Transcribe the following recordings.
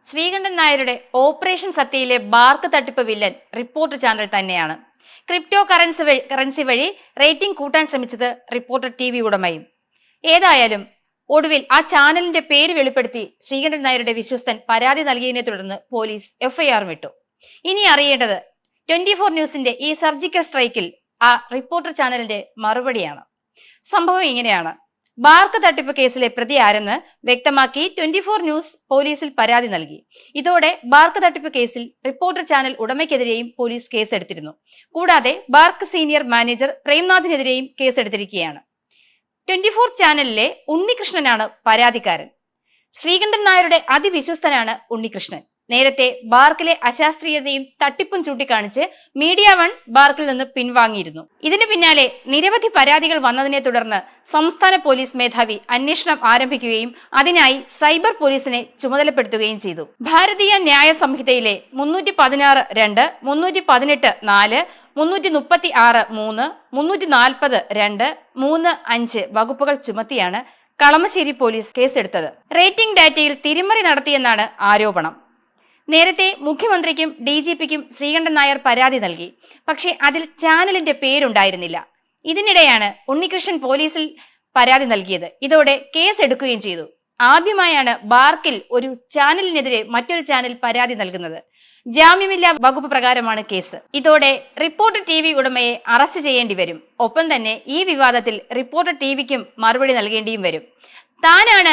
ശ്രീകണ്ഠൻ നായരുടെ operation സത്യയിലെ BARC തട്ടിപ്പ് villain reporter channel തന്നെയാണ്. ക്രിപ്റ്റോ കറൻസി വഴി റേറ്റിംഗ് കൂട്ടാൻ ശ്രമിച്ചത് റിപ്പോർട്ടർ TV ഉടമയും. ഏതായാലും ഒടുവിൽ ആ ചാനലിന്റെ പേര് വെളിപ്പെടുത്തി ശ്രീകണ്ഠൻ നായരുടെ വിശ്വസ്തൻ പരാതി നൽകിയതിനെ തുടർന്ന് പോലീസ് FIR വിട്ടു. ഇനി അറിയേണ്ടത് 24 ന്യൂസിന്റെ ഈ സർജിക്കൽ സ്ട്രൈക്കിൽ ആ റിപ്പോർട്ടർ ചാനലിന്റെ മറുപടിയാണ്. സംഭവം ഇങ്ങനെയാണ്. ബാർക്ക് തട്ടിപ്പ് കേസിലെ പ്രതി ആരെന്ന് വ്യക്തമാക്കി 24 ന്യൂസ് പോലീസിൽ പരാതി നൽകി. ഇതോടെ ബാർക്ക് തട്ടിപ്പ് കേസിൽ റിപ്പോർട്ടർ ചാനൽ ഉടമയ്ക്കെതിരെയും പോലീസ് കേസെടുത്തിരുന്നു. കൂടാതെ ബാർക്ക് സീനിയർ മാനേജർ പ്രേംനാഥിനെതിരെയും കേസെടുത്തിരിക്കുകയാണ്. 24 ചാനലിലെ ഉണ്ണികൃഷ്ണനാണ് പരാതിക്കാരൻ. ശ്രീകണ്ഠൻ നായരുടെ അതിവിശ്വസ്തനാണ് ഉണ്ണികൃഷ്ണൻ. നേരത്തെ ബാർക്കിലെ അശാസ്ത്രീയതയും തട്ടിപ്പും ചൂണ്ടിക്കാണിച്ച് മീഡിയ വൺ ബാർക്കിൽ നിന്ന് പിൻവാങ്ങിയിരുന്നു. ഇതിനു പിന്നാലെ നിരവധി പരാതികൾ വന്നതിനെ തുടർന്ന് സംസ്ഥാന പോലീസ് മേധാവി അന്വേഷണം ആരംഭിക്കുകയും അതിനായി സൈബർ പോലീസിനെ ചുമതലപ്പെടുത്തുകയും ചെയ്തു. ഭാരതീയ ന്യായ സംഹിതയിലെ 316(2), 318(4), 336(3), 340(2), 3(5) വകുപ്പുകൾ ചുമത്തിയാണ് കളമശ്ശേരി പോലീസ് കേസെടുത്തത്. റേറ്റിംഗ് ഡാറ്റയിൽ തിരിമറി നടത്തിയെന്നാണ് ആരോപണം. നേരത്തെ മുഖ്യമന്ത്രിക്കും DGPക്കും ശ്രീകണ്ഠൻ നായർ പരാതി നൽകി. പക്ഷേ അതിൽ ചാനലിന്റെ പേരുണ്ടായിരുന്നില്ല. ഇതിനിടെയാണ് ഉണ്ണികൃഷ്ണൻ പോലീസിൽ പരാതി നൽകിയത്. ഇതോടെ കേസ് എടുക്കുകയും ചെയ്തു. ആദ്യമായാണ് ബാർക്കിൽ ഒരു ചാനലിനെതിരെ മറ്റൊരു ചാനൽ പരാതി നൽകുന്നത്. ജാമ്യമില്ലാ വകുപ്പ് പ്രകാരമാണ് കേസ്. ഇതോടെ റിപ്പോർട്ടർ TV ഉടമയെ അറസ്റ്റ് ചെയ്യേണ്ടി വരും. ഒപ്പം തന്നെ ഈ വിവാദത്തിൽ റിപ്പോർട്ടർ TVക്കും മറുപടി നൽകേണ്ടിയും വരും. താനാണ്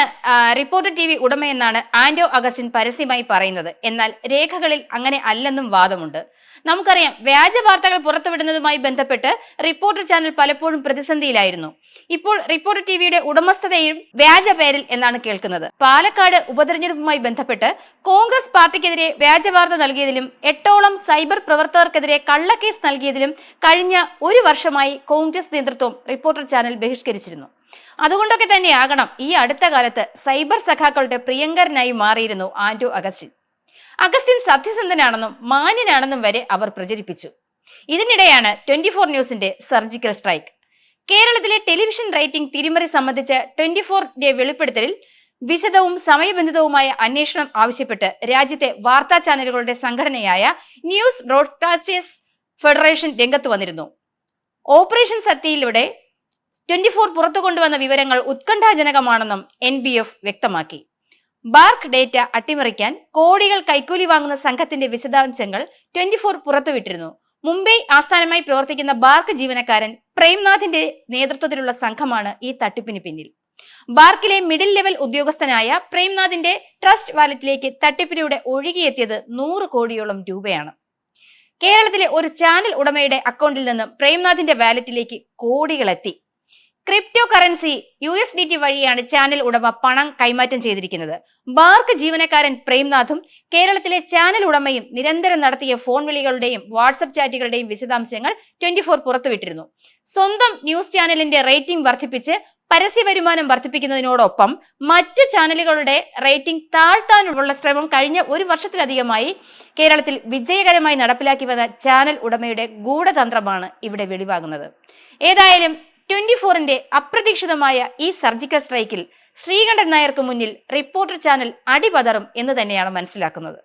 റിപ്പോർട്ടർ TV ഉടമയെന്നാണ് ആന്റോ അഗസ്റ്റിൻ പരസ്യമായി പറയുന്നത്. എന്നാൽ രേഖകളിൽ അങ്ങനെ അല്ലെന്നും വാദമുണ്ട്. നമുക്കറിയാം, വ്യാജ വാർത്തകൾ പുറത്തുവിടുന്നതുമായി ബന്ധപ്പെട്ട് റിപ്പോർട്ടർ ചാനൽ പലപ്പോഴും പ്രതിസന്ധിയിലായിരുന്നു. ഇപ്പോൾ റിപ്പോർട്ടർ TVയുടെ ഉടമസ്ഥതയും വ്യാജ പേരിൽ എന്നാണ് കേൾക്കുന്നത്. പാലക്കാട് ഉപതെരഞ്ഞെടുപ്പുമായി ബന്ധപ്പെട്ട് കോൺഗ്രസ് പാർട്ടിക്കെതിരെ വ്യാജ വാർത്ത നൽകിയതിലും 8ഓളം സൈബർ പ്രവർത്തകർക്കെതിരെ കള്ളക്കേസ് നൽകിയതിലും കഴിഞ്ഞ ഒരു വർഷമായി കോൺഗ്രസ് നേതൃത്വം റിപ്പോർട്ടർ ചാനൽ ബഹിഷ്കരിച്ചിരുന്നു. അതുകൊണ്ടൊക്കെ തന്നെയാകണം ഈ അടുത്ത കാലത്ത് സൈബർ സഖാക്കളുടെ പ്രിയങ്കരനായി മാറിയിരുന്നു ആന്റോ അഗസ്റ്റിൻ. അഗസ്റ്റിൻ സത്യസന്ധനാണെന്നും മാന്യനാണെന്നും വരെ അവർ പ്രചരിപ്പിച്ചു. ഇതിനിടെയാണ് 24 ന്യൂസിന്റെ സർജിക്കൽ സ്ട്രൈക്ക്. കേരളത്തിലെ ടെലിവിഷൻ റേറ്റിംഗ് തിരിമറി സംബന്ധിച്ച 24ന്റെ വെളിപ്പെടുത്തലിൽ വിശദവും സമയബന്ധിതവുമായ അന്വേഷണം ആവശ്യപ്പെട്ട് രാജ്യത്തെ വാർത്താ ചാനലുകളുടെ സംഘടനയായ ന്യൂസ് ബ്രോഡ്കാസ്റ്റേഴ്സ് ഫെഡറേഷൻ രംഗത്ത് വന്നിരുന്നു. ഓപ്പറേഷൻ സത്യയിലൂടെ 24 പുറത്തു കൊണ്ടുവന്ന വിവരങ്ങൾ ഉത്കണ്ഠാജനകമാണെന്നും NBF വ്യക്തമാക്കി. ബാർക്ക് ഡേറ്റ അട്ടിമറിക്കാൻ കോടികൾ കൈക്കൂലി വാങ്ങുന്ന സംഘത്തിന്റെ വിശദാംശങ്ങൾ 24 പുറത്തുവിട്ടിരുന്നു. മുംബൈ ആസ്ഥാനമായി പ്രവർത്തിക്കുന്ന ബാർക്ക് ജീവനക്കാരൻ പ്രേംനാഥിന്റെ നേതൃത്വത്തിലുള്ള സംഘമാണ് ഈ തട്ടിപ്പിന് പിന്നിൽ. ബാർക്കിലെ മിഡിൽ ലെവൽ ഉദ്യോഗസ്ഥനായ പ്രേംനാഥിന്റെ ട്രസ്റ്റ് വാലറ്റിലേക്ക് തട്ടിപ്പിലൂടെ ഒഴുകിയെത്തിയത് 100 കോടിയോളം രൂപയാണ്. കേരളത്തിലെ ഒരു ചാനൽ ഉടമയുടെ അക്കൗണ്ടിൽ നിന്ന് പ്രേംനാഥിന്റെ വാലറ്റിലേക്ക് കോടികളെത്തി. ക്രിപ്റ്റോ കറൻസി USDT വഴിയാണ് ചാനൽ ഉടമ പണം കൈമാറ്റം ചെയ്തിരിക്കുന്നത്. ബാർക്ക് ജീവനക്കാരൻ പ്രേംനാഥും കേരളത്തിലെ ചാനൽ ഉടമയും നിരന്തരം നടത്തിയ ഫോൺ വിളികളുടെയും വാട്സപ്പ് ചാറ്റുകളുടെയും വിശദാംശങ്ങൾ 24 പുറത്തുവിട്ടിരുന്നു. സ്വന്തം ന്യൂസ് ചാനലിന്റെ റേറ്റിംഗ് വർദ്ധിപ്പിച്ച് പരസ്യ വരുമാനം വർദ്ധിപ്പിക്കുന്നതിനോടൊപ്പം മറ്റ് ചാനലുകളുടെ റേറ്റിംഗ് താഴ്ത്താനുള്ള ശ്രമം കഴിഞ്ഞ ഒരു വർഷത്തിലധികമായി കേരളത്തിൽ വിജയകരമായി നടപ്പിലാക്കി വന്ന ചാനൽ ഉടമയുടെ ഗൂഢതന്ത്രമാണ് ഇവിടെ വെളിവാകുന്നത്. ഏതായാലും 24ന്റെ അപ്രതീക്ഷിതമായ ഈ സർജിക്കൽ സ്ട്രൈക്കിൽ ശ്രീകണ്ഠൻ നായർക്ക് മുന്നിൽ റിപ്പോർട്ടർ ചാനൽ അടിപതറും എന്ന് തന്നെയാണ് മനസ്സിലാക്കുന്നത്.